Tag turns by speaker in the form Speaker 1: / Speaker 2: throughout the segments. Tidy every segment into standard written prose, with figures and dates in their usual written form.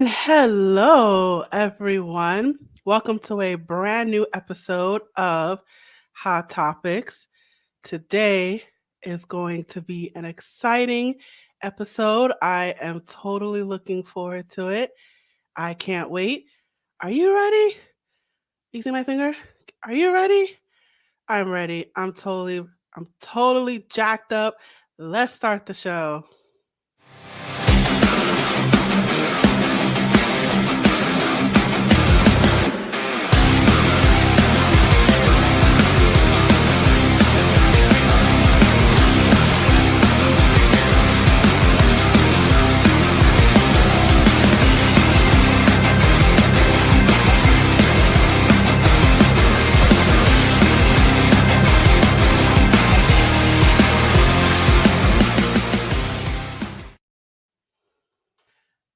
Speaker 1: Hello, everyone. Welcome to a brand new episode of Hot Topics. Today is going to be an exciting episode. I am totally looking forward to it. I can't wait. Are you ready? You see my finger? Are you ready? I'm ready. I'm totally jacked up. Let's start the show.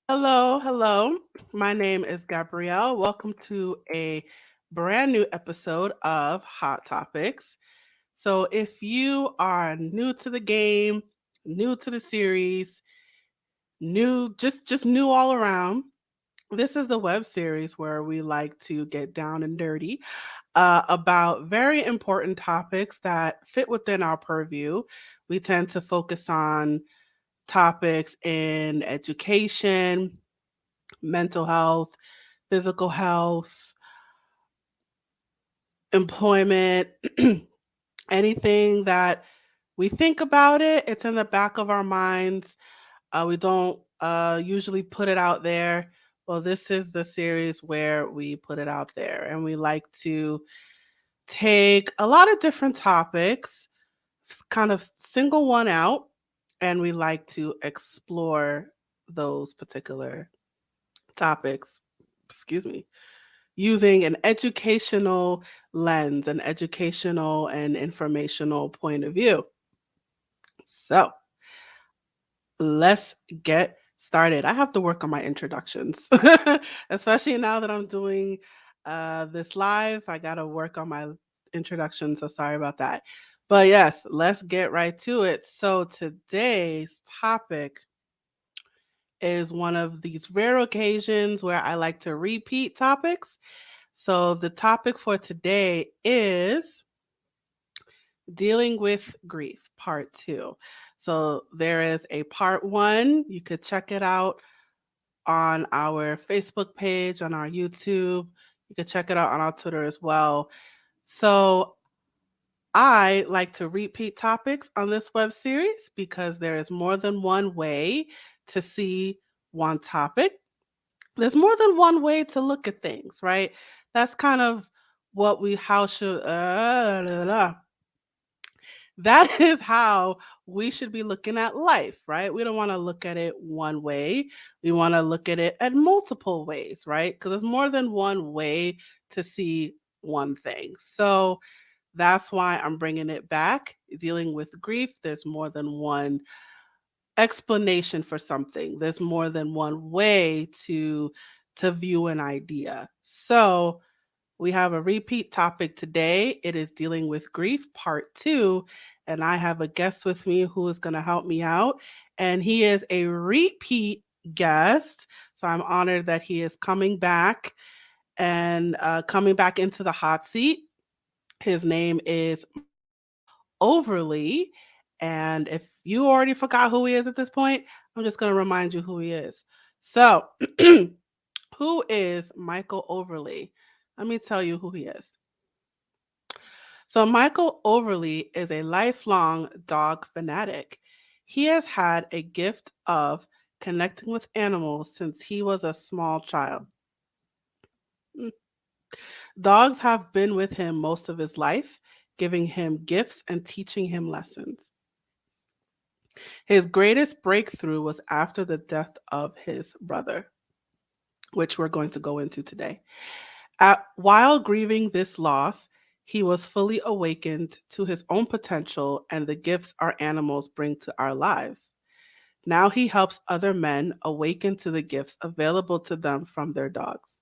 Speaker 1: Hello, hello. My name is Gabrielle. Welcome to a brand new episode of Hot Topics. So, if you are new to the game, new to the series, new just new all around, this is the web series where we like to get down and dirty about very important topics that fit within our purview. We tend to focus on topics in education, mental health, physical health, employment, anything that we think about it, it's in the back of our minds. We don't usually put it out there. Well, this is the series where we put it out there, and we like to take a lot of different topics, kind of single one out, and we like to explore those particular topics. Excuse me, using an educational lens, an educational and informational point of view. So let's get started. I have to work on my introductions, especially now that I'm doing this live. I got to work on my introduction. So sorry about that. But yes, let's get right to it. So today's topic is one of these rare occasions where I like to repeat topics. So the topic for today is dealing with grief, part two. So there is a part one. You could check it out on our Facebook page, on our YouTube. You could check it out on our Twitter as well. So I like to repeat topics on this web series because there is more than one way to see one topic. There's more than one way to look at things, right? That's kind of what we how should that is how we should be looking at life, right? We don't want to look at it one way. We want to look at it at multiple ways, right? Because there's more than one way to see one thing. So that's why I'm bringing it back. Dealing with grief, there's more than one explanation for something. There's more than one way to view an idea. So we have a repeat topic today. It is dealing with grief, part two. And I have a guest with me who is going to help me out. And he is a repeat guest. So I'm honored that he is coming back and coming back into the hot seat. His name is Overlie. And if you already forgot who he is at this point, I'm just going to remind you who he is. So, who is Michael Overlie? Let me tell you who he is. So, Michael Overlie is a lifelong dog fanatic. He has had a gift of connecting with animals since he was a small child. Mm. Dogs have been with him most of his life, giving him gifts and teaching him lessons. His greatest breakthrough was after the death of his brother, which we're going to go into today. While grieving this loss, he was fully awakened to his own potential and the gifts our animals bring to our lives. Now he helps other men awaken to the gifts available to them from their dogs.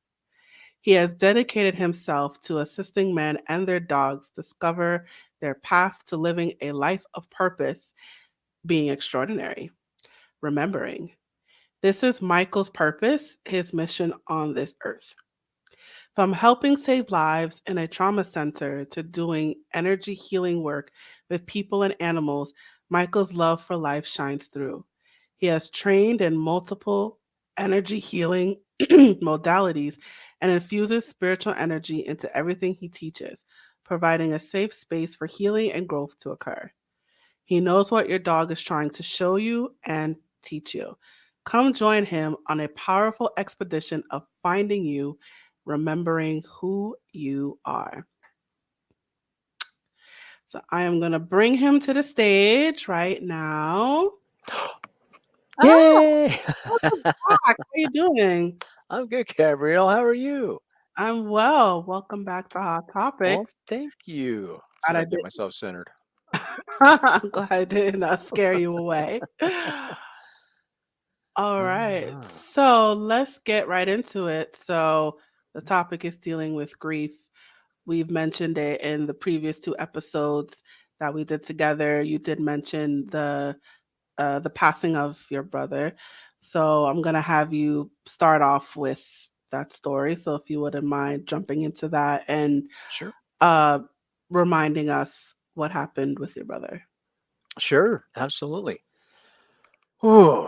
Speaker 1: He has dedicated himself to assisting men and their dogs discover their path to living a life of purpose, being extraordinary. Remembering, This is Michael's purpose, his mission on this earth. From helping save lives in a trauma center to doing energy healing work with people and animals, Michael's love for life shines through. He has trained in multiple energy healing modalities and infuses spiritual energy into everything he teaches, providing a safe space for healing and growth to occur. He knows what your dog is trying to show you and teach you. Come join him on a powerful expedition of finding you, remembering who you are. So I am going to bring him to the stage right now. Ah,
Speaker 2: Yay!
Speaker 1: welcome back. How are you doing?
Speaker 2: I'm good, Gabrielle. How are you?
Speaker 1: I'm well. Welcome back to Hot
Speaker 2: Well,
Speaker 1: Topics.
Speaker 2: thank you. See
Speaker 1: Glad
Speaker 2: if I
Speaker 1: I
Speaker 2: can get
Speaker 1: did.
Speaker 2: myself centered.
Speaker 1: I'm glad I did not scare you away. All right.
Speaker 2: Uh-huh.
Speaker 1: So let's get right into it. So the topic is dealing with grief. We've mentioned it in the previous two episodes that we did together. You did mention the passing of your brother. So I'm gonna have you start off with that story. So if you wouldn't mind jumping into that and
Speaker 2: Sure.
Speaker 1: uh, reminding us what happened with your brother.
Speaker 2: Sure. Absolutely. Ooh.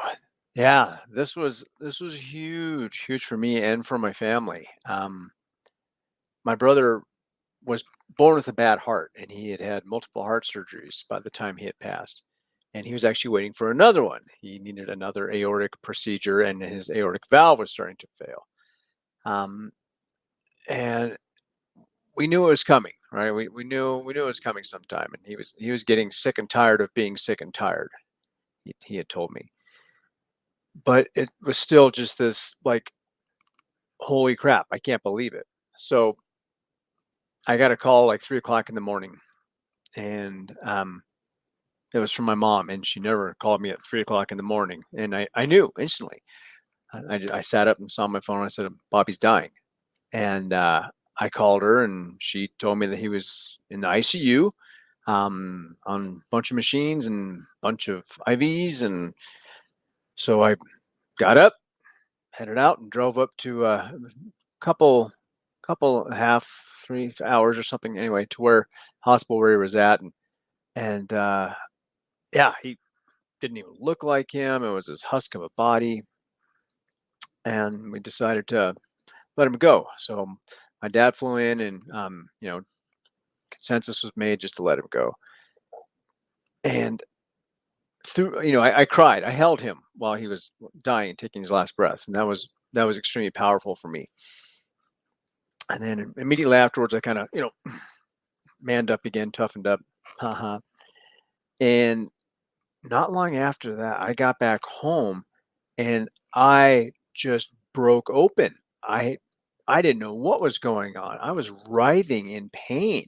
Speaker 2: Yeah, this was huge, huge for me and for my family. My brother was born with a bad heart, and he had had multiple heart surgeries by the time he had passed. And he was actually waiting for another one. He needed another aortic procedure, and his aortic valve was starting to fail. Um, and we knew it was coming, right? We knew it was coming sometime, and he was getting sick and tired of being sick and tired. He had told me, but it was still just this like, holy crap, I can't believe it. So I got a call like 3 o'clock in the morning, and it was from my mom, and she never called me at 3 o'clock in the morning, and I knew instantly. I sat up and saw my phone. And I said, Bobby's dying, and I called her, and she told me that he was in the ICU, on a bunch of machines and a bunch of IVs. And so I got up, headed out, and drove up to a couple, half, 3 hours or something, anyway, to where hospital where he was at. And yeah, he didn't even look like him. It was this husk of a body. And we decided to let him go. So my dad flew in, and, consensus was made just to let him go. And through, I cried. I held him while he was dying, taking his last breaths, and that was extremely powerful for me. And then immediately afterwards, I kind of, manned up again, toughened up, haha. And not long after that, I got back home, and I just broke open. I I didn't know what was going on. I was writhing in pain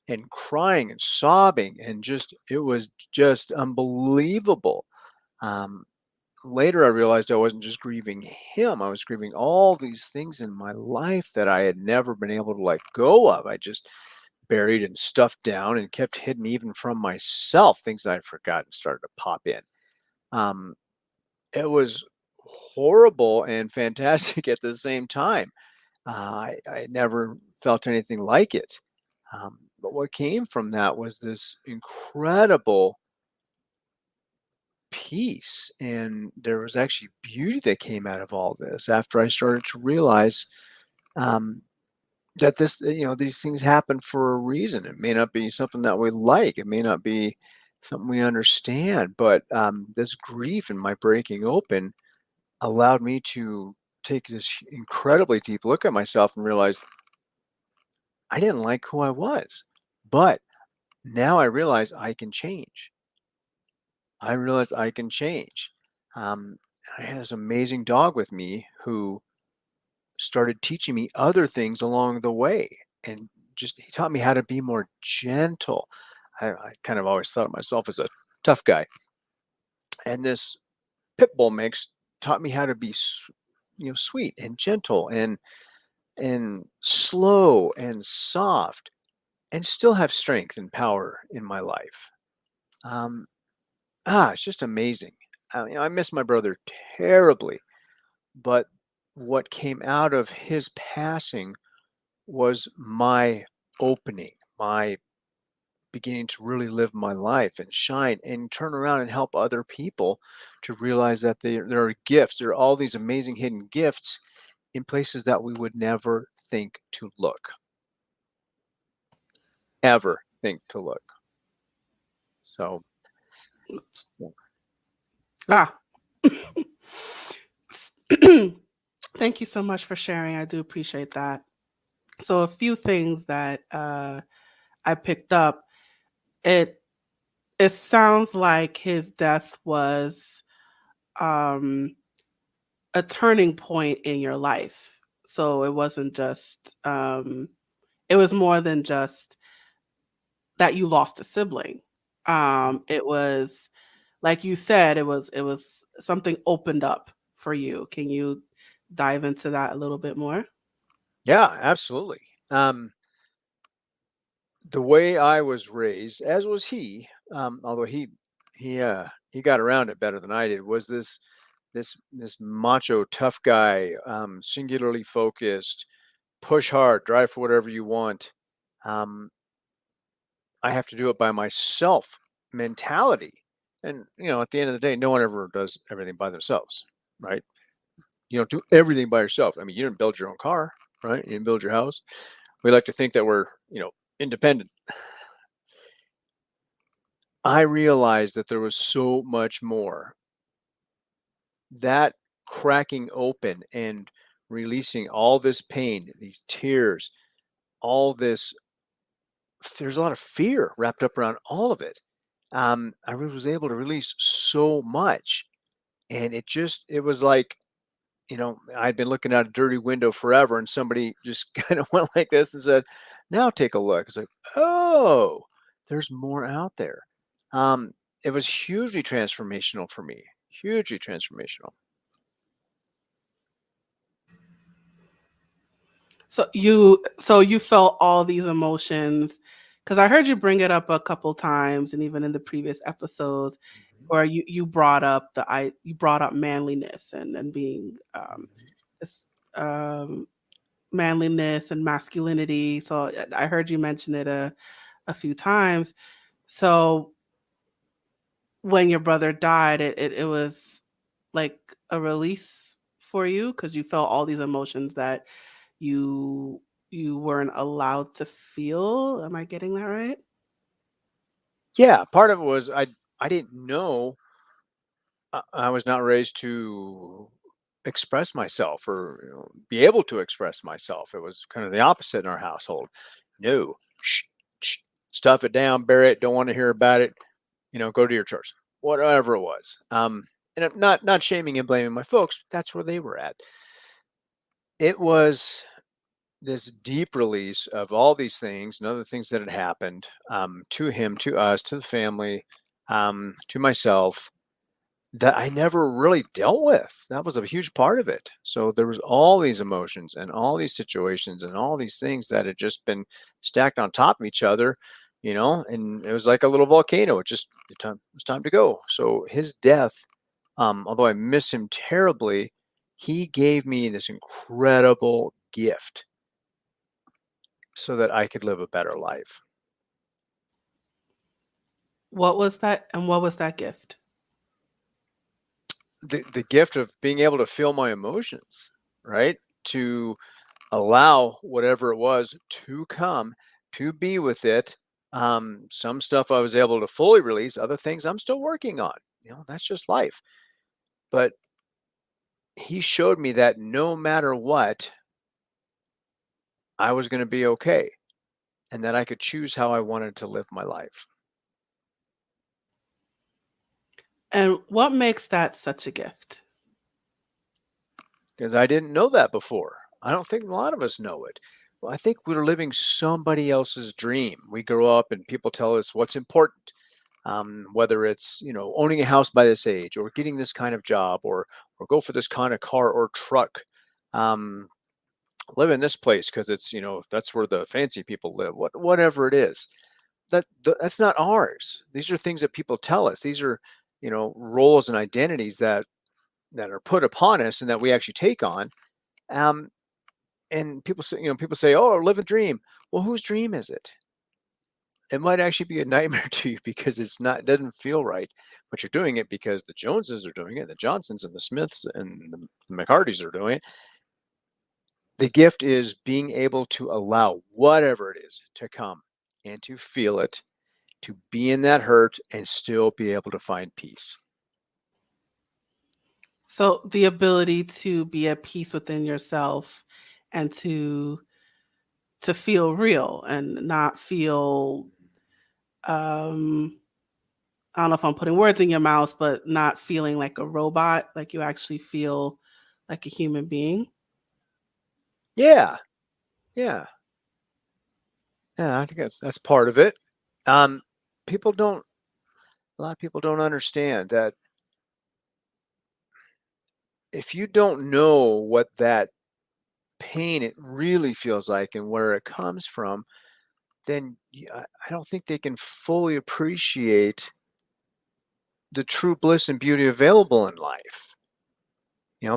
Speaker 2: and crying and sobbing, and just it was just unbelievable. Um, Later I realized I wasn't just grieving him, I was grieving all these things in my life that I had never been able to let go of. I just buried and stuffed down and kept hidden even from myself. Things I'd forgotten started to pop in. Um, it was horrible and fantastic at the same time. I had never felt anything like it. But what came from that was this incredible peace, and there was actually beauty that came out of all this after I started to realize, um, that these things happen for a reason. It may not be something that we like, it may not be something we understand, but this grief and my breaking open allowed me to take this incredibly deep look at myself and realize I didn't like who I was, but now I realize I can change. I realize I can change. Um, I had this amazing dog with me who started teaching me other things along the way, and just he taught me how to be more gentle. I kind of always thought of myself as a tough guy, and this pit bull mix taught me how to be, sweet and gentle and slow and soft, and still have strength and power in my life. Um, it's just amazing. I miss my brother terribly. But what came out of his passing was my opening, my beginning to really live my life and shine and turn around and help other people to realize that there are gifts. There are all these amazing hidden gifts in places that we would never think to look, ever think to look. So, yeah. No,
Speaker 1: Ah. Thank you so much for sharing. I do appreciate that. So a few things that I picked up. It it sounds like his death was um, a turning point in your life. So it wasn't just it was more than just that you lost a sibling. It was like you said, it was something opened up for you. Can you dive into that a little bit more?
Speaker 2: yeah, absolutely. The way I was raised, as was he, although he got around it better than I did, was this macho tough guy, singularly focused, push hard, drive for whatever you want. Um, I have to do it by myself mentality. And at the end of the day, no one ever does everything by themselves, right? You don't do everything by yourself. I mean, you didn't build your own car, right? You didn't build your house. We like to think that we're, independent. I realized that there was so much more. That cracking open and releasing all this pain, these tears, all this, there's a lot of fear wrapped up around all of it. I was able to release so much. And it was like, I'd been looking out a dirty window forever, and somebody just kind of went like this and said, "Now take a look." It's like, oh, there's more out there. Um, it was hugely transformational for me, hugely transformational.
Speaker 1: So you felt all these emotions because I heard you bring it up a couple times and even in the previous episodes
Speaker 2: Mhm,
Speaker 1: where you brought up manliness and being
Speaker 2: mhm.
Speaker 1: this, um manliness and masculinity. So I heard you mention it a few times. So when your brother died, it was like a release for you because you felt all these emotions that you you weren't allowed to feel. Am I getting that right?
Speaker 2: Yeah, part of it was I didn't know. I was not raised to express myself or be able to express myself. It was kind of the opposite in our household. No, shh, shh, stuff it down, bury it. Don't want to hear about it. Go to your church, whatever it was. And I'm not shaming and blaming my folks. That's where they were at. It was this deep release of all these things and other things that had happened, to him, to us, to the family, to myself, that I never really dealt with. That was a huge part of it. So there was all these emotions and all these situations and all these things that had just been stacked on top of each other, and it was like a little volcano. It was time to go. So his death, although I miss him terribly, he gave me this incredible gift so that I could live a better life.
Speaker 1: What was that and what was that gift?
Speaker 2: The gift of being able to feel my emotions, right? To allow whatever it was to come, to be with it. Some stuff I was able to fully release, other things I'm still working on. That's just life. But he showed me that no matter what, I was going to be okay and that I could choose how I wanted to live my life.
Speaker 1: And what makes that such a gift?
Speaker 2: Because I didn't know that before. I don't think a lot of us know it. Well, I think we're living somebody else's dream. We grow up and people tell us what's important, whether it's owning a house by this age, or getting this kind of job, or go for this kind of car or truck, um, live in this place because it's that's where the fancy people live. Whatever it is, that's not ours. These are things that people tell us. These are roles and identities that that are put upon us and that we actually take on. Um, and people say, "Oh, live a dream." Well, whose dream is it? It might actually be a nightmare to you because it doesn't feel right, but you're doing it because the Joneses are doing it, the Johnsons and the Smiths and the McCartys are doing it. The gift is being able to allow whatever it is to come and to feel it, to be in that hurt and still be able to find peace.
Speaker 1: So the ability to be at peace within yourself and to feel real and not feel um I don't know if I'm putting words in your mouth, but not feeling like a robot, like you actually feel like a human being.
Speaker 2: Yeah, yeah, yeah. I think that's part of it. Um, people don't. A lot of people don't understand that if you don't know what that pain it really feels like and where it comes from, then I don't think they can fully appreciate the true bliss and beauty available in life.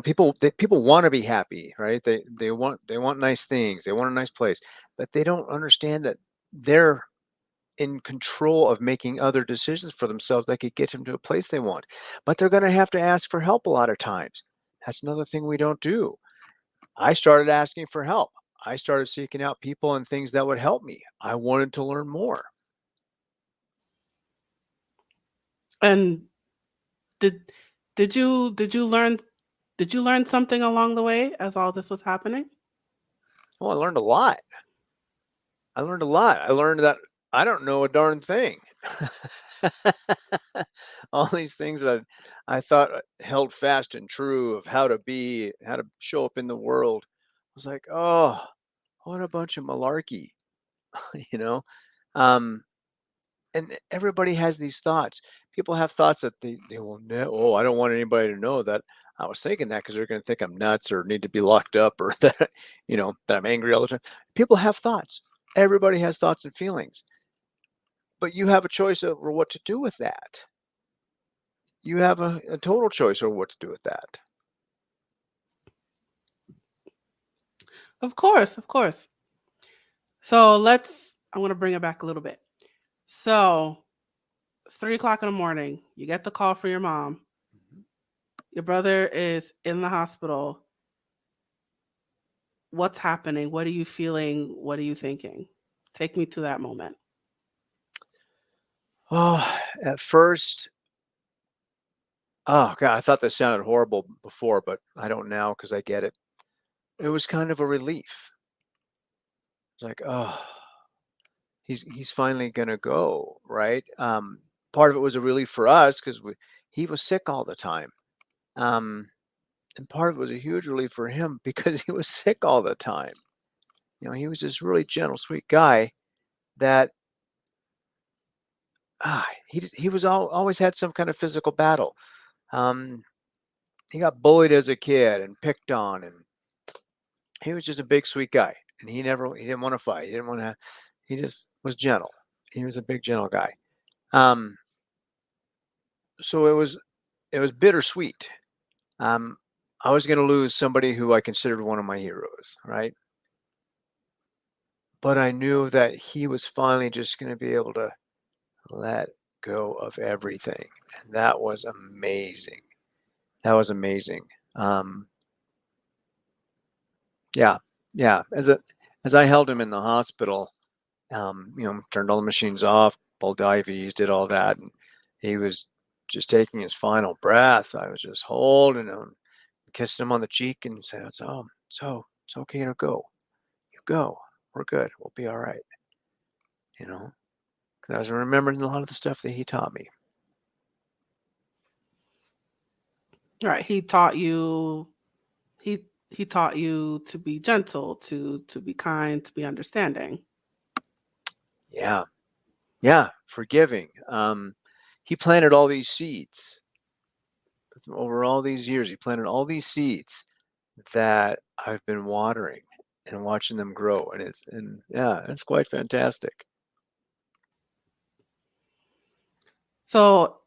Speaker 2: People want to be happy, right? They want nice things, they want a nice place, but they don't understand that they're in control of making other decisions for themselves that could get them to a place they want. But they're going to have to ask for help a lot of times. That's another thing we don't do. I started asking for help. I started seeking out people and things that would help me. I wanted to learn more.
Speaker 1: And did did you learn something along the way as all this was happening?
Speaker 2: Oh, I learned a lot. I learned a lot. I learned that I don't know a darn thing. All these things that I thought held fast and true of how to be, how to show up in the world. I was like, oh, what a bunch of malarkey, you know? Um, and everybody has these thoughts. People have thoughts that they will know. Oh, I don't want anybody to know that I was thinking that because they're going to think I'm nuts or need to be locked up or that, that I'm angry all the time. People have thoughts. Everybody has thoughts and feelings, but you have a choice over what to do with that. You have a total choice over what to do with that.
Speaker 1: Of course, of course. So I'm going to bring it back a little bit. So it's 3 o'clock in the morning. You get the call from your mom. Your brother is in the hospital. What's happening? What are you feeling? What are you thinking? Take me to that moment.
Speaker 2: Oh, at first, oh God, I thought that sounded horrible before, but I don't now because I get it. It was kind of a relief. It's like, oh, he's finally gonna go, right? Part of it was a relief for us because he was sick all the time. Um, and part of it was a huge relief for him because he was sick all the time. He was this really gentle, sweet guy that he was always had some kind of physical battle. Um, he got bullied as a kid and picked on, and he was just a big, sweet guy. And he didn't want to fight. He didn't want to. He just was gentle. He was a big, gentle guy. Um, so it was bittersweet. Um, I was going to lose somebody who I considered one of my heroes, right? But I knew that he was finally just going to be able to let go of everything, and that was amazing. That was amazing. Um, yeah, yeah. As I held him in the hospital, turned all the machines off, pulled the IVs, did all that, and he was just taking his final breaths. I was just holding him, kissing him on the cheek, and saying, it's okay to go. You go. We're good. We'll be all right." Because I was remembering a lot of the stuff that he taught me.
Speaker 1: All right. He he taught you to be gentle, to be kind, to be understanding.
Speaker 2: Yeah, yeah, forgiving. He planted all these seeds over all these years. He planted all these seeds that I've been watering and watching them grow, and yeah, it's quite fantastic.
Speaker 1: So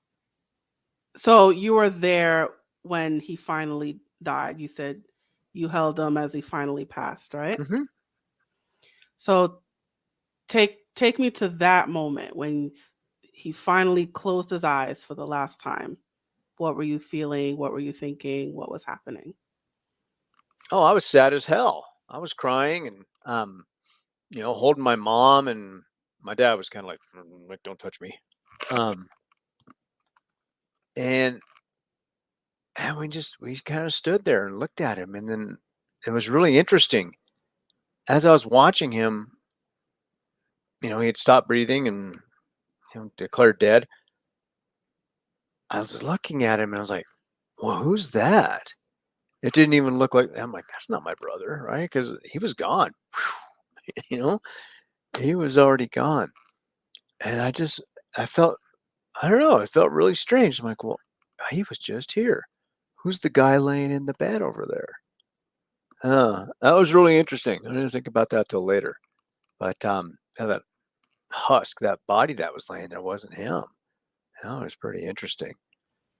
Speaker 1: so you were there when he finally died? You said you held him as he finally passed, right?
Speaker 2: Hmm.
Speaker 1: So take me to that moment when he finally closed his eyes for the last time. What were you feeling? What were you thinking? What was happening?
Speaker 2: Oh, I was sad as hell. I was crying and holding my mom, and my dad was kind of like, "Don't touch me." Um, and and we kind of stood there and looked at him, and then it was really interesting as I was watching him. He had stopped breathing and declared dead. I was looking at him and I was like, "Well, who's that?" It didn't even look like. I'm like, "That's not my brother, right?" Because he was gone. you know, he was already gone, and I felt, I don't know, it felt really strange. I'm like, "Well, he was just here. Who's the guy laying in the bed over there?" That was really interesting. I didn't think about that till later. But that husk, that body that was laying there wasn't him. That was pretty interesting.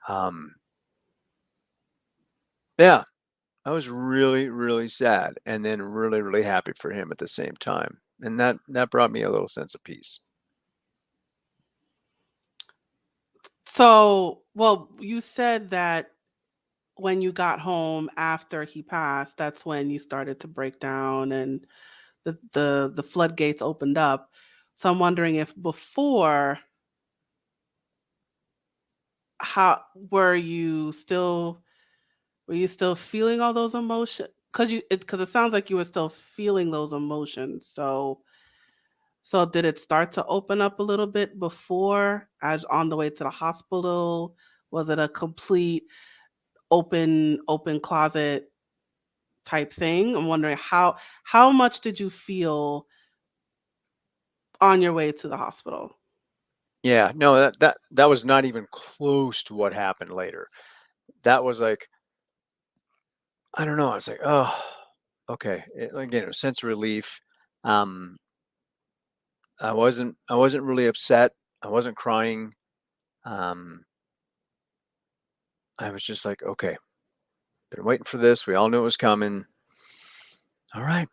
Speaker 2: Um, yeah, I was really, really sad and then really, really happy for him at the same time. And that brought me a little sense of peace.
Speaker 1: So, well, you said that when you got home after he passed, that's when you started to break down and the floodgates opened up. So I'm wondering if before, how were you still feeling all those emotions? Because it sounds like you were still feeling those emotions. So did it start to open up a little bit before, as on the way to the hospital? Was it a complete open closet type thing? I'm wondering how much did you feel on your way to the hospital?
Speaker 2: Yeah, no, that was not even close to what happened later. That was like, I don't know. I was like, oh, okay. Again, it was sense of relief. Um, I wasn't really upset. I wasn't crying. Um, I was just like, okay, been waiting for this. We all knew it was coming. All right,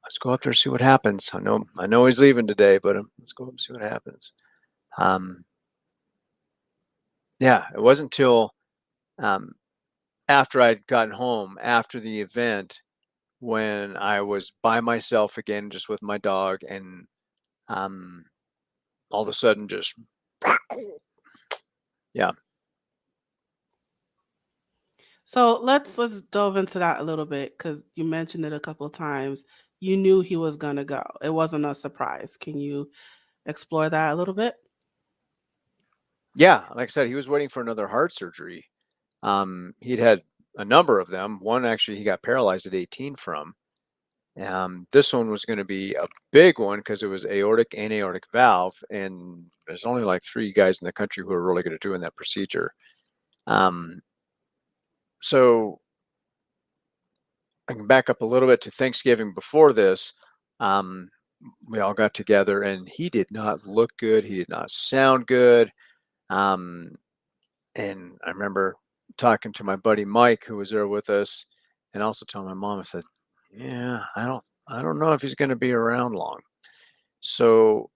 Speaker 2: let's go up there and see what happens. I know he's leaving today, but let's go up and see what happens. Um, yeah, it wasn't until um, after I'd gotten home after the event when I was by myself again, just with my dog, and um, all of a sudden, just yeah,
Speaker 1: So let's delve into that a little bit because you mentioned it a couple of times. You knew he was gonna go. It wasn't a surprise. Can you explore that a little bit?
Speaker 2: yeah. Like I said, he was waiting for another heart surgery. He'd had a number of them. One actually, he got paralyzed at 18 from. This one was going to be a big one because it was aortic and aortic valve, and there's only like 3 guys in the country who are really good at doing that procedure. Um, so I can back up a little bit to Thanksgiving before this. Um, we all got together, and he did not look good. He did not sound good. Um, and I remember talking to my buddy Mike, who was there with us, and also telling my mom, I said, "Yeah, I don't know if he's going to be around long." So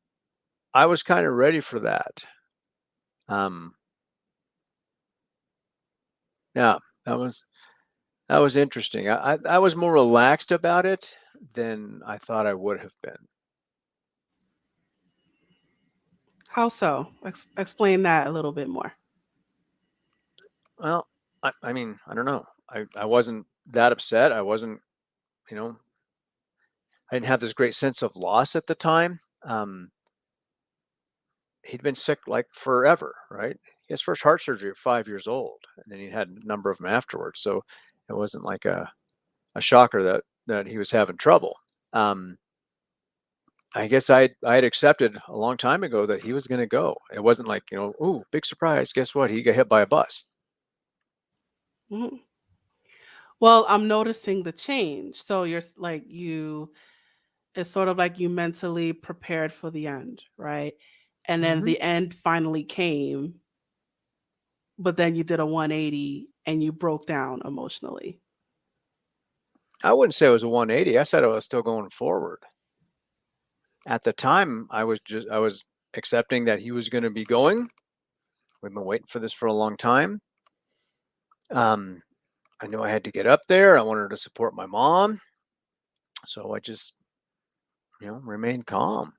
Speaker 2: I was kind of ready for that. Um, yeah, that was that was interesting. I was more relaxed about it than I thought I would have been.
Speaker 1: How so? Explain that a little bit more.
Speaker 2: Well, I mean, I don't know. I wasn't that upset. I wasn't, you know, I didn't have this great sense of loss at the time. He'd been sick like forever, right? His first heart surgery at 5 years old, and then he had a number of them afterwards. So it wasn't like a shocker that he was having trouble. Um, I guess I had accepted a long time ago that he was going to go. It wasn't like, ooh, big surprise. Guess what? He got hit by a bus.
Speaker 1: Mhm. Well, I'm noticing the change. So like you, it's sort of like you mentally prepared for the end, right? And then
Speaker 2: Hmm.
Speaker 1: the end finally came, but then you did a 180 and you broke down emotionally?
Speaker 2: I wouldn't say it was a 180. I said I was still going forward. At the time, I was accepting that he was going to be going. We've been waiting for this for a long time. Um, I knew I had to get up there. I wanted to support my mom, so I just, remained calm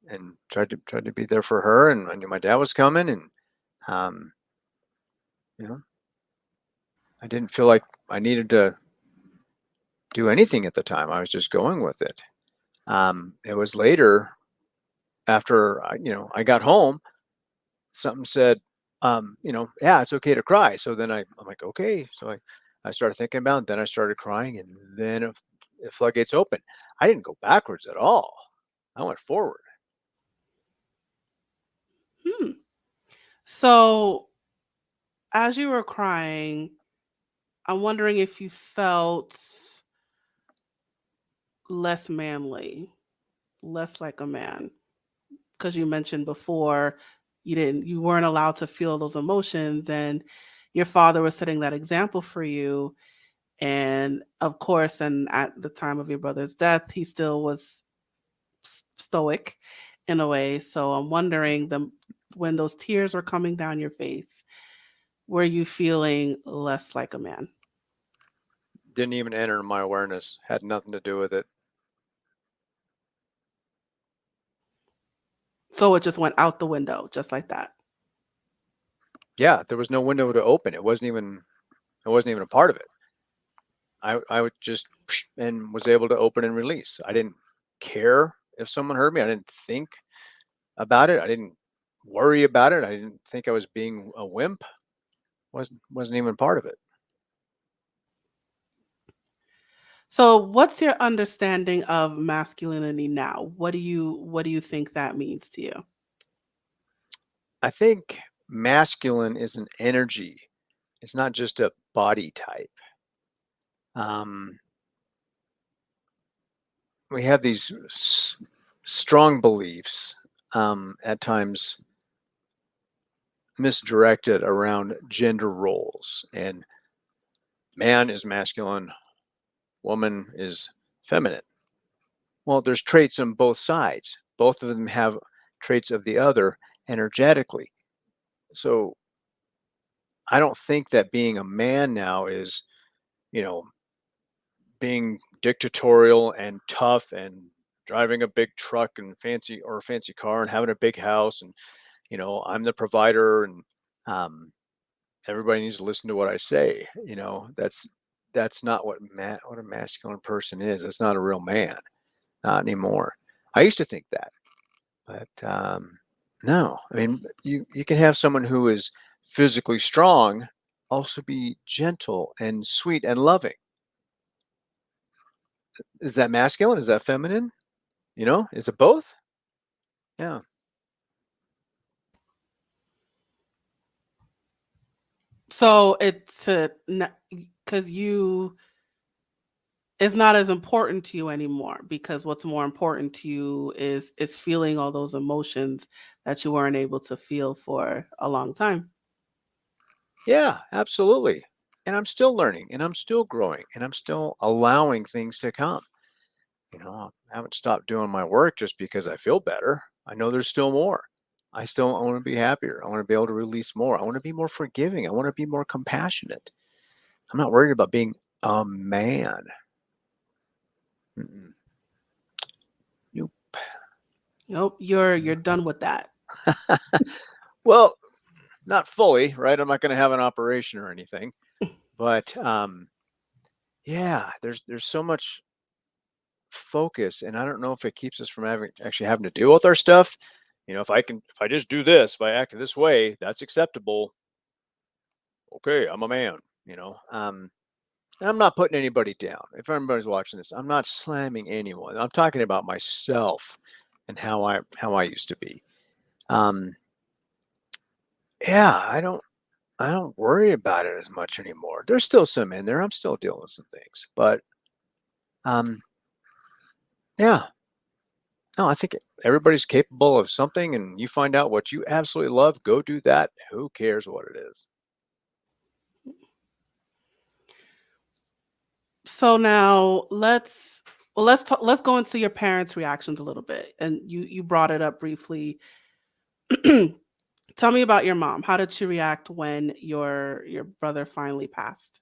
Speaker 2: and tried to be there for her. And I knew my dad was coming, and um, you know, I didn't feel like I needed to do anything at the time. I was just going with it. It was later after I got home, something said, yeah, it's okay to cry. So then I'm like, okay. So I started thinking about it. Then I started crying, and then the floodgates open. I didn't go backwards at all. I went forward.
Speaker 1: Hmm. So, as you were crying, I'm wondering if you felt less manly, less like a man, because you mentioned before you weren't allowed to feel those emotions, and your father was setting that example for you. And of course, and at the time of your brother's death, he still was stoic in a way. So I'm wondering, when those tears were coming down your face, were you feeling less like a man?
Speaker 2: Didn't even enter my awareness. Had nothing to do with it.
Speaker 1: So it just went out the window just like that.
Speaker 2: Yeah, there was no window to open. It wasn't even. I wasn't even a part of it. I would just and was able to open and release. I didn't care if someone heard me. I didn't think about it. I didn't worry about it. I didn't think I was being a wimp. Wasn't even part of it.
Speaker 1: So what's your understanding of masculinity now? What do you think that means to you?
Speaker 2: I think masculine is an energy. It's not just a body type. Um, we have these strong beliefs, at times misdirected around gender roles, and man is masculine, woman is feminine. Well, there's traits on both sides. Both of them have traits of the other energetically. So I don't think that being a man now is, you know, being dictatorial and tough and driving a big truck and fancy or a fancy car and having a big house and I'm the provider and um, everybody needs to listen to what I say. That's not what a masculine person is. That's not a real man, not anymore. I used to think that, but no. I mean, you can have someone who is physically strong also be gentle and sweet and loving. Is that masculine? Is that feminine? Is it both? Yeah.
Speaker 1: So it's because you it's not as important to you anymore, because what's more important to you is feeling all those emotions that you weren't able to feel for a long time.
Speaker 2: Yeah, absolutely. And I'm still learning and I'm still growing and I'm still allowing things to come. I haven't stopped doing my work just because I feel better. I know there's still more. I still want to be happier. I want to be able to release more. I want to be more forgiving. I want to be more compassionate. I'm not worried about being a man. Mm-mm. Nope.
Speaker 1: Nope, you're done with that.
Speaker 2: Well, not fully, right? I'm not going to have an operation or anything, but yeah, there's so much focus, and I don't know if it keeps us from having to deal with our stuff. If I just do this, if I act this way, that's acceptable. Okay, I'm a man. And I'm not putting anybody down. If anybody's watching this, I'm not slamming anyone. I'm talking about myself and how I used to be. Um, yeah, I don't worry about it as much anymore. There's still some in there. I'm still dealing with some things, but um, yeah, no, I think everybody's capable of something, and you find out what you absolutely love. Go do that. Who cares what it is?
Speaker 1: So now let's go into your parents' reactions a little bit. And you brought it up briefly. Tell me about your mom. How did she react when your brother finally passed?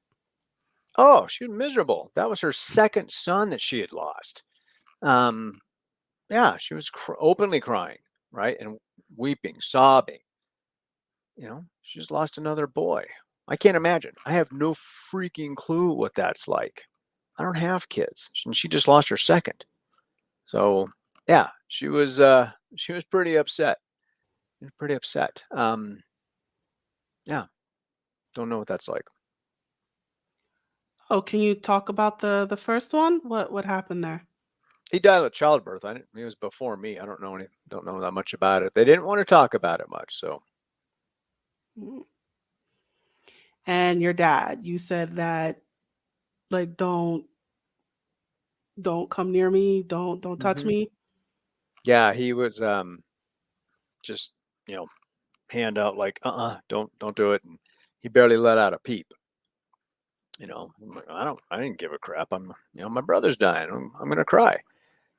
Speaker 2: Oh, she was miserable. That was her second son that she had lost. Um, yeah, she was openly crying, right, and weeping, sobbing. She just lost another boy. I can't imagine. I have no freaking clue what that's like. I don't have kids, and she just lost her second. So, yeah, she was pretty upset. She was pretty upset. Yeah, don't know what that's like.
Speaker 1: Oh, can you talk about the first one? What happened there?
Speaker 2: He died of childbirth. I didn't, he was before me. I don't know that much about it. They didn't want to talk about it much. So,
Speaker 1: Mm. And your dad, you said that like don't come near me, don't touch
Speaker 2: hmm
Speaker 1: me.
Speaker 2: yeah, he was just you know hand out like don't do it, and he barely let out a peep. I'm like, I didn't give a crap. My brother's dying. I'm gonna cry.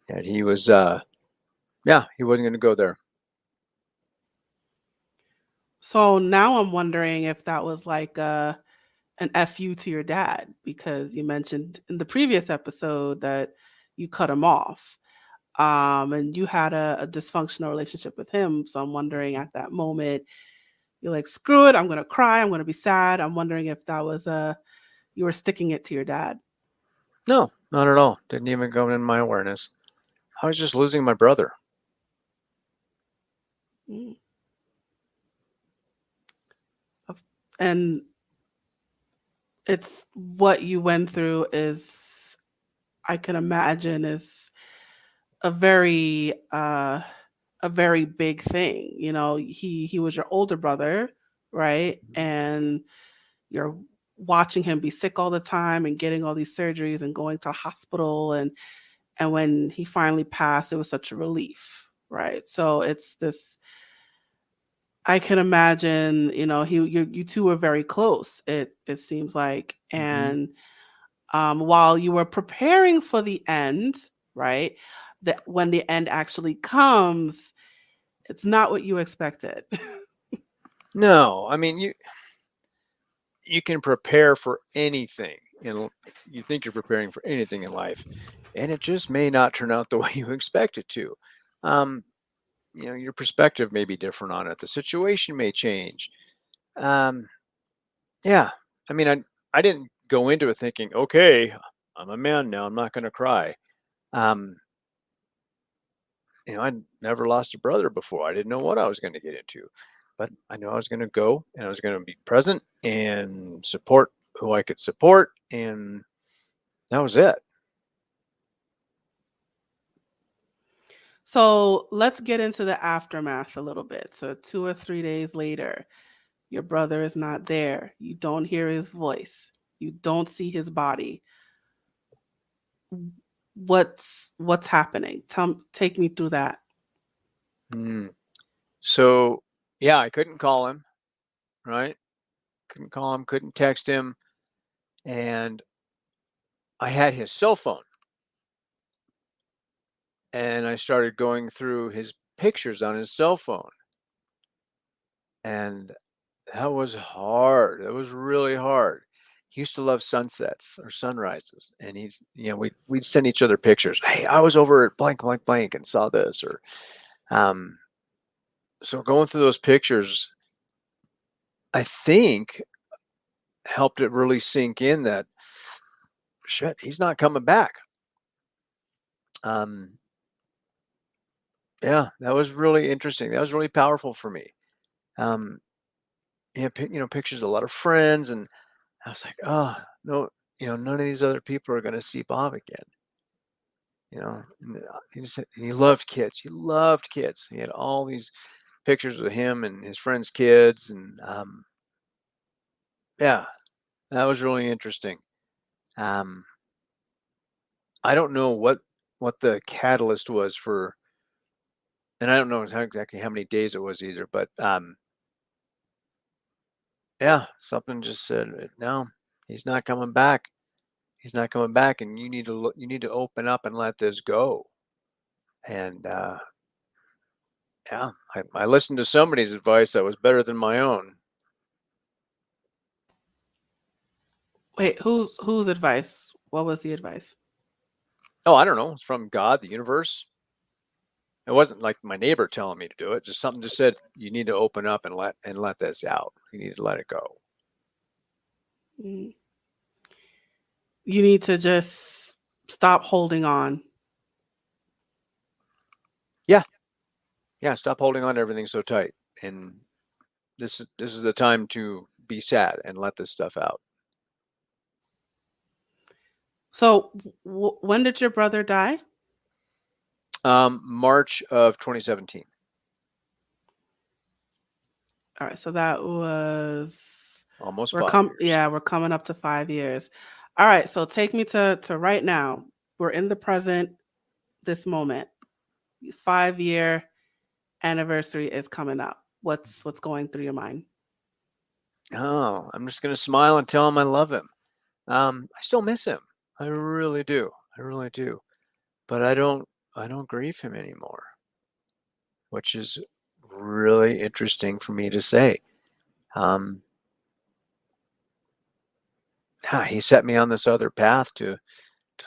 Speaker 2: And he was yeah, he wasn't gonna go there.
Speaker 1: So now I'm wondering if that was like an FU to your dad because you mentioned in the previous episode that you cut him off. And you had a dysfunctional relationship with him. So I'm wondering at that moment, you're like, screw it, I'm gonna cry, I'm gonna be sad. I'm wondering if that was you were sticking it to your dad.
Speaker 2: No, not at all. Didn't even go in my awareness. I was just losing my brother.
Speaker 1: Mm. And it's what you went through is I can imagine is a very a very big thing. You know, he was your older brother, right?
Speaker 2: Mhm.
Speaker 1: And you're watching him be sick all the time and getting all these surgeries and going to hospital and when he finally passed it was such a relief, right? So it's this I can imagine, you two were very close. It seems like,
Speaker 2: Mhm.
Speaker 1: and while you were preparing for the end, right? That when the end actually comes, it's not what you expected.
Speaker 2: No, I mean you can prepare for anything. You think you're preparing for anything in life, and it just may not turn out the way you expect it to. Um, your perspective may be different on it. The situation may change. Um, yeah, I mean, I didn't go into it thinking, okay, I'm a man now. I'm not going to cry. Um, I'd never lost a brother before. I didn't know what I was going to get into, but I knew I was going to go and I was going to be present and support who I could support, and that was it.
Speaker 1: So let's get into the aftermath a little bit. So 2 or 3 days later, your brother is not there. You don't hear his voice. You don't see his body. What's happening? Take me through that.
Speaker 2: Mm. So, yeah, I couldn't call him, right? Couldn't call him, couldn't text him, and I had his cell phone, and I started going through his pictures on his cell phone, and that was hard. It was really hard. He used to love sunsets or sunrises, and we'd send each other pictures. Hey, I was over at blank blank blank and saw this, or um. So going through those pictures, I think helped it really sink in that shit, he's not coming back. Um, yeah, that was really interesting. That was really powerful for me. Um, yeah, pictures of a lot of friends, and I was like, oh no, none of these other people are going to see Bob again. He loved kids. He loved kids. He had all these pictures of him and his friends' kids, and yeah, that was really interesting. Um, I don't know what the catalyst was for, and I don't know exactly how many days it was either, but yeah, something just said, no, he's not coming back. He's not coming back, and you need to look, you need to open up and let this go. And yeah, I listened to somebody's advice that was better than my own.
Speaker 1: Wait, whose advice? What was the advice?
Speaker 2: Oh, I don't know. It's from God, the universe. It wasn't like my neighbor telling me to do it. Just something just said you need to open up and let this out. You need to let it go.
Speaker 1: Mm. You need to just stop holding on.
Speaker 2: Yeah, yeah. Stop holding on to everything so tight. And this is the time to be sad and let this stuff out.
Speaker 1: So, when did your brother die?
Speaker 2: March of 2017.
Speaker 1: All right, so that was
Speaker 2: Almost 5 years.
Speaker 1: we're coming up to 5 years. All right, so take me to right now. We're in the present, this moment. 5 year anniversary is coming up. What's going through your mind?
Speaker 2: Oh, I'm just gonna smile and tell him I love him. I still miss him. I really do. I really do. But I don't grieve him anymore, which is really interesting for me to say. Um, yeah, he set me on this other path to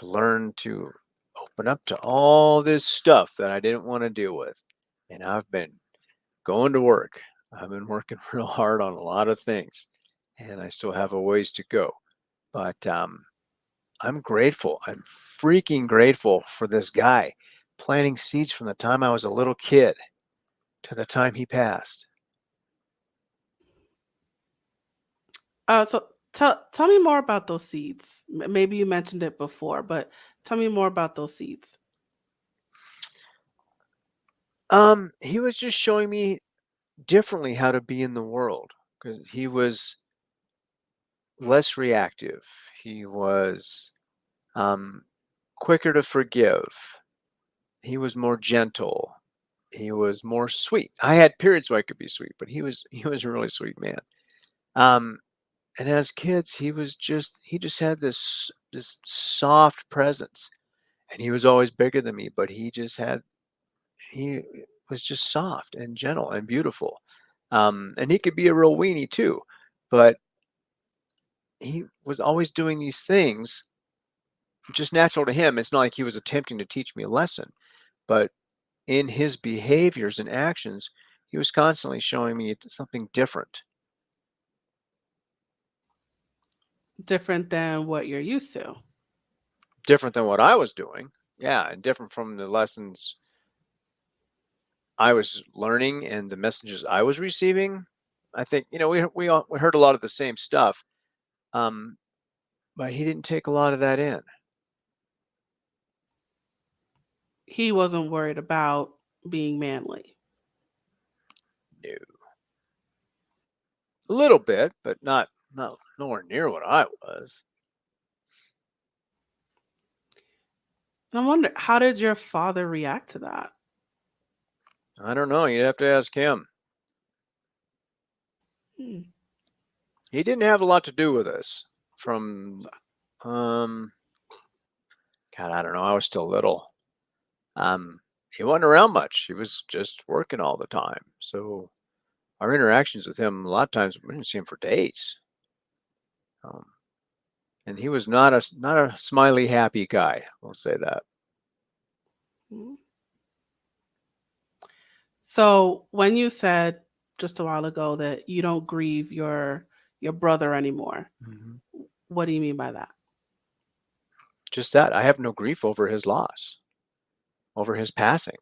Speaker 2: learn to open up to all this stuff that I didn't want to deal with. And I've been going to work. I've been working real hard on a lot of things, and I still have a ways to go. But I'm grateful. I'm freaking grateful for this guy planting seeds from the time I was a little kid to the time he passed.
Speaker 1: So tell me more about those seeds. Maybe you mentioned it before, but tell me more about those seeds.
Speaker 2: He was just showing me differently how to be in the world because he was less reactive. He was um, quicker to forgive. He was more gentle. He was more sweet. I had periods where I could be sweet, but he was a really sweet man. Um, and as kids, he just had this soft presence, and he was always bigger than me, but he was just soft and gentle and beautiful. And he could be a real weenie too, but he was always doing these things just natural to him. It's not like he was attempting to teach me a lesson, but in his behaviors and actions, he was constantly showing me something different,
Speaker 1: Different than what you're used to.
Speaker 2: different than what I was doing. Yeah, and different from the lessons I was learning and the messages I was receiving. I think we heard a lot of the same stuff, um, but he didn't take a lot of that in.
Speaker 1: He wasn't worried about being manly.
Speaker 2: No, a little bit, but not nowhere near what I was.
Speaker 1: And I wonder, how did your father react to that?
Speaker 2: I don't know. You'd have to ask him.
Speaker 1: Hmm.
Speaker 2: He didn't have a lot to do with this. From um, God, I don't know. I was still little. He wasn't around much. He was just working all the time. So our interactions with him, a lot of times, we didn't see him for days. Um, and he was not a smiley, happy guy. We'll say that.
Speaker 1: Hmm. So when you said just a while ago that you don't grieve your brother anymore,
Speaker 2: Mm-hmm.
Speaker 1: what do you mean by that?
Speaker 2: Just that. I have no grief over his loss, over his passing.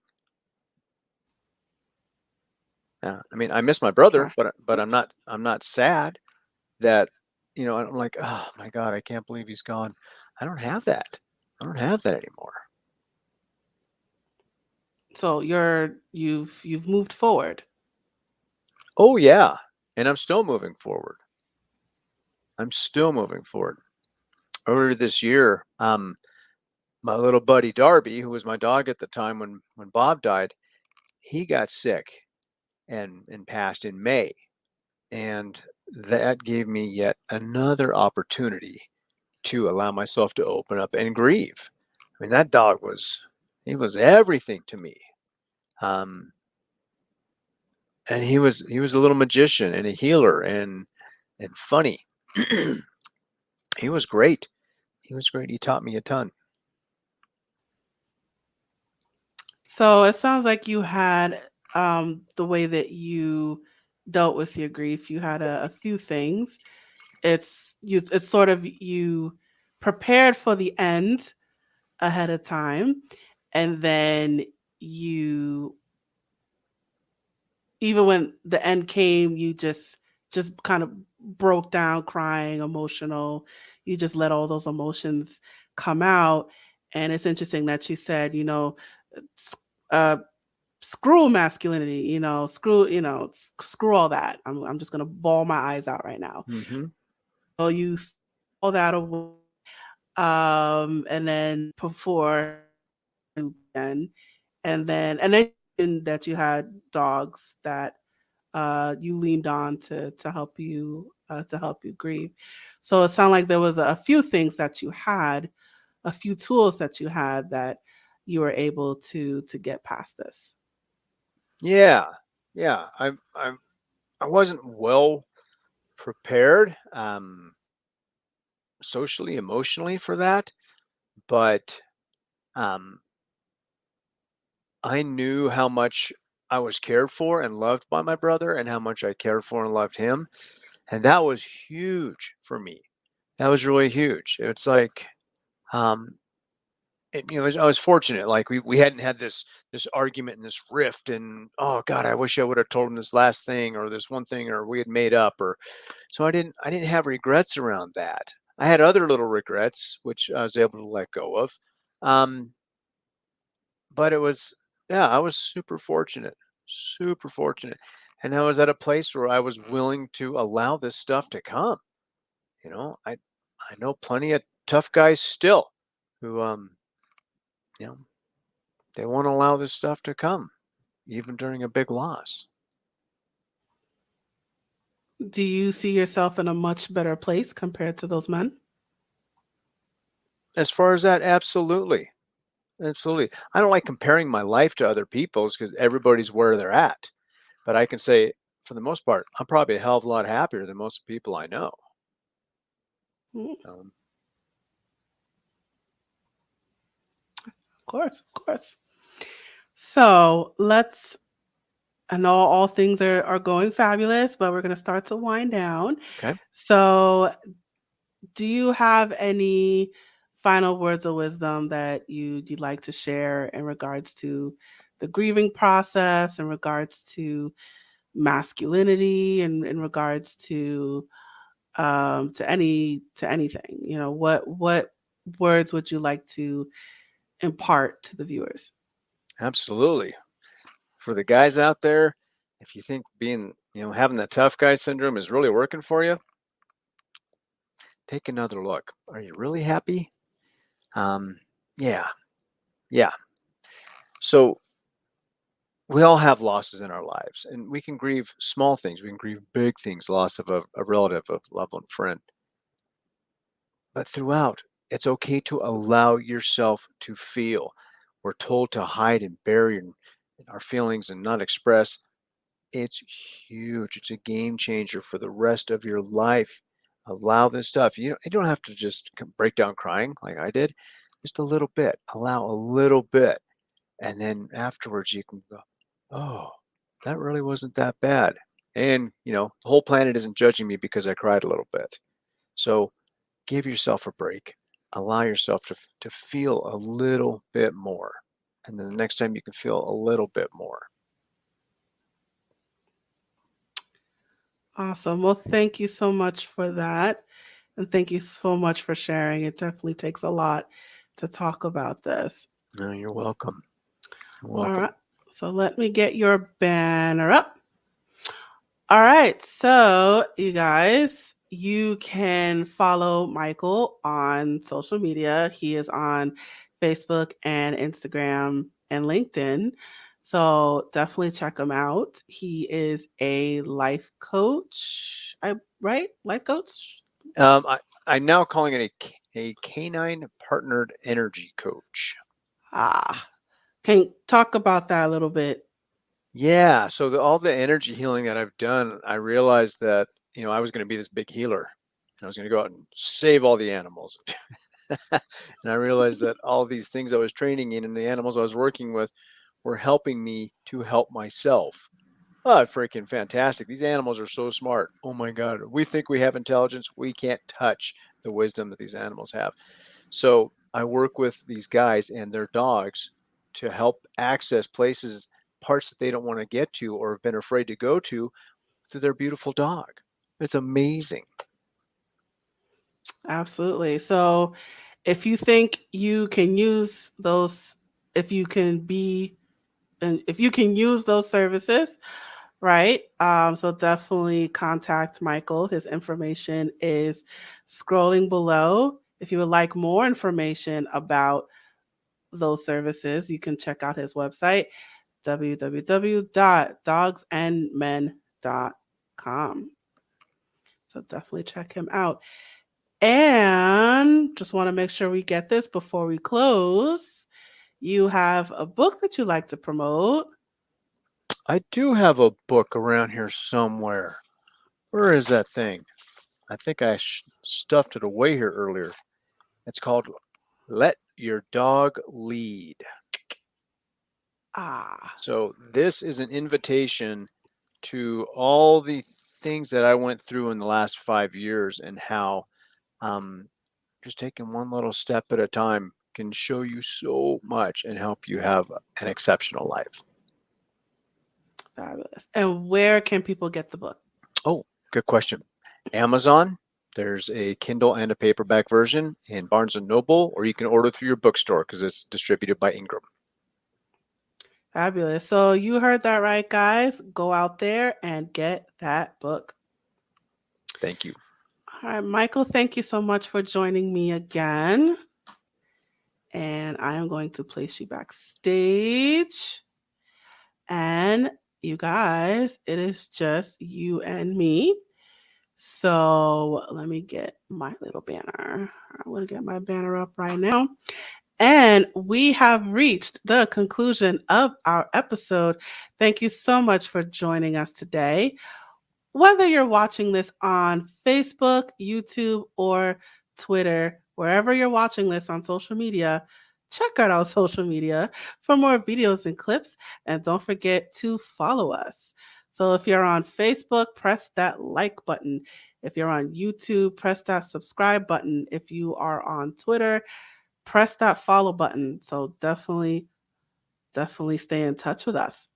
Speaker 2: Yeah, I mean, I miss my brother,
Speaker 1: Okay.
Speaker 2: but I'm not sad that I'm like, oh my God, I can't believe he's gone. I don't have that. I don't have that anymore.
Speaker 1: So you've moved forward.
Speaker 2: Oh yeah, and I'm still moving forward. I'm still moving forward. Earlier this year, my little buddy Darby, who was my dog at the time when Bob died, he got sick and passed in May, and that gave me yet another opportunity to allow myself to open up and grieve. I mean, that dog was, he was everything to me. Um, and he was a little magician and a healer and funny. He was great. He was great. He taught me a ton.
Speaker 1: So it sounds like you had the way that you dealt with your grief. You had a few things. It's sort of you prepared for the end ahead of time, and then you, even when the end came, you just kind of broke down, crying, emotional. You just let all those emotions come out. And it's interesting that you said, uh, screw masculinity, screw all that. I'm just gonna bawl my eyes out right now.
Speaker 2: Hmm.
Speaker 1: So you all that away, and then before again, and then that you had dogs that you leaned on to help you grieve. So it sounded like there was a few things that you had, a few tools that you had that you were able to get past this.
Speaker 2: Yeah, yeah. I wasn't well prepared socially, emotionally for that, but um, I knew how much I was cared for and loved by my brother, and how much I cared for and loved him, and that was huge for me. That was really huge. It's like, um, I was fortunate. Like we hadn't had this argument and this rift, and oh God, I wish I would have told him this last thing or this one thing, or we had made up, or so I didn't have regrets around that. I had other little regrets which I was able to let go of. Um, but it was, yeah, I was super fortunate. And I was at a place where I was willing to allow this stuff to come. You know, I know plenty of tough guys still who you know, they won't allow this stuff to come even during a big loss.
Speaker 1: Do you see yourself in a much better place compared to those men?
Speaker 2: As far as that, absolutely. Absolutely. I don't like comparing my life to other people's because everybody's where they're at. But I can say, for the most part, I'm probably a hell of a lot happier than most people I know.
Speaker 1: Mm,
Speaker 2: Um,
Speaker 1: of course, of course. So I know all things are going fabulous, but we're going to start to wind down.
Speaker 2: okay.
Speaker 1: So, do you have any final words of wisdom that you'd like to share in regards to the grieving process, in regards to masculinity, and in regards to anything? What words would you like to impart to the viewers?
Speaker 2: Absolutely. For the guys out there, if you think being, having that tough guy syndrome is really working for you, take another look. Are you really happy? Um, yeah, yeah. So we all have losses in our lives, and we can grieve small things. We can grieve big things, loss of a relative, a loved one, friend. But throughout, it's okay to allow yourself to feel. We're told to hide and bury our feelings and not express. It's huge. It's a game changer for the rest of your life. Allow this stuff. You don't have to just break down crying like I did. Just a little bit. Allow a little bit. And then afterwards you can go, oh, that really wasn't that bad. And, the whole planet isn't judging me because I cried a little bit. So give yourself a break. Allow yourself to feel a little bit more. And then the next time you can feel a little bit more.
Speaker 1: Awesome. Well, thank you so much for that. And thank you so much for sharing. It definitely takes a lot to talk about this.
Speaker 2: No, you're welcome. You're
Speaker 1: All
Speaker 2: welcome.
Speaker 1: right. So let me get your banner up. All right. So, you guys, you can follow Michael on social media. He is on Facebook and Instagram and LinkedIn. So, definitely check him out. He is a life coach. Life coach?
Speaker 2: Um, I, I'm now calling it a canine partnered energy coach.
Speaker 1: Ah, can you talk about that a little bit?
Speaker 2: Yeah, so all the energy healing that I've done, I realized that, I was going to be this big healer. And I was going to go out and save all the animals. And I realized that all these things I was training in and the animals I was working with were helping me to help myself. Oh, freaking fantastic. These animals are so smart. Oh my God. We think we have intelligence. We can't touch the wisdom that these animals have. So I work with these guys and their dogs to help access places, parts that they don't want to get to or have been afraid to go to through their beautiful dog. It's amazing.
Speaker 1: Absolutely. So, if you think you can use those, if you can be, and if you can use those services, right? So definitely contact Michael. His information is scrolling below. If you would like more information about those services, you can check out his website, www.dogsandmen.com. So definitely check him out. And just want to make sure we get this before we close. You have a book that you like to promote.
Speaker 2: I do have a book around here somewhere. Where is that thing? I think I stuffed it away here earlier. It's called Let Your Dog Lead.
Speaker 1: Ah,
Speaker 2: So this is an invitation to all the things that I went through in the last 5 years and how just taking one little step at a time can show you so much and help you have an exceptional life.
Speaker 1: fabulous. And where can people get the book?
Speaker 2: Oh, good question. Amazon. There's a Kindle and a paperback version in Barnes & Noble, or you can order through your bookstore because it's distributed by Ingram.
Speaker 1: Fabulous. So you heard that right, guys. Go out there and get that book.
Speaker 2: Thank you.
Speaker 1: All right, Michael, thank you so much for joining me again. And I am going to place you backstage. And you guys, it is just you and me. So let me get my little banner. I'm going to get my banner up right now. And we have reached the conclusion of our episode. Thank you so much for joining us today. Whether you're watching this on Facebook, YouTube, or Twitter, wherever you're watching this on social media, check out our social media for more videos and clips. And don't forget to follow us. So if you're on Facebook, press that like button. If you're on YouTube, press that subscribe button. If you are on Twitter, press that follow button. So definitely stay in touch with us.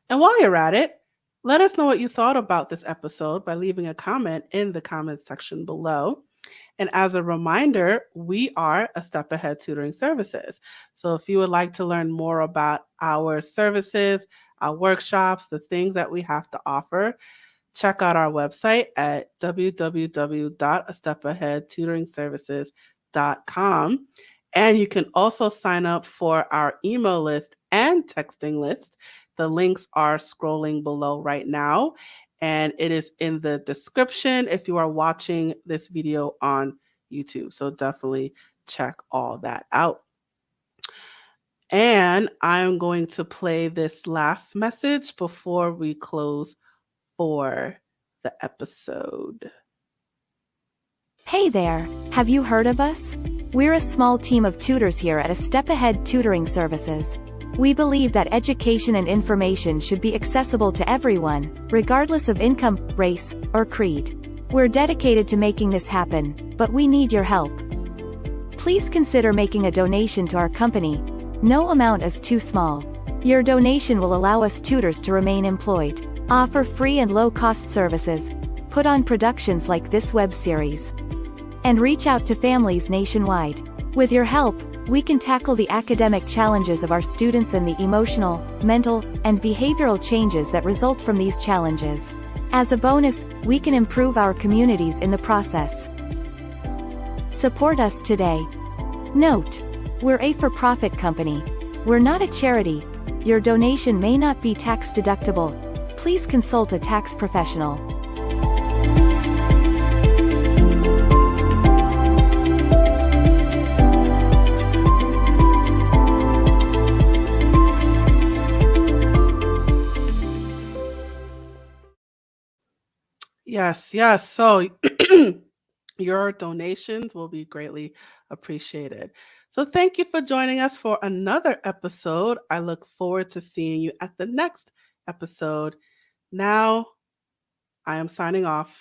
Speaker 1: And while you're at it, let us know what you thought about this episode by leaving a comment in the comments section below. And as a reminder, we are A Step Ahead Tutoring Services. So if you would like to learn more about our services, our workshops, the things that we have to offer, check out our website at www.astepaheadtutoringservices.com. And you can also sign up for our email list and texting list. The links are scrolling below right now, and it is in the description if you are watching this video on YouTube. So definitely check all that out. And I'm going to play this last message before we close for the episode.
Speaker 3: Hey there, have you heard of us? We're a small team of tutors here at A Step Ahead Tutoring Services. We believe that education and information should be accessible to everyone, regardless of income, race, or creed. We're dedicated to making this happen, but we need your help. Please consider making a donation to our company. No amount is too small. Your donation will allow us tutors to remain employed, offer free and low-cost services, put on productions like this web series, and reach out to families nationwide. With your help, we can tackle the academic challenges of our students and the emotional, mental, and behavioral changes that result from these challenges. As a bonus, we can improve our communities in the process. Support us today. Note: we're a for-profit company. We're not a charity. Your donation may not be tax deductible. Please consult a tax professional.
Speaker 1: Yes, yes. So your donations will be greatly appreciated. So thank you for joining us for another episode. I look forward to seeing you at the next episode. Now, I am signing off.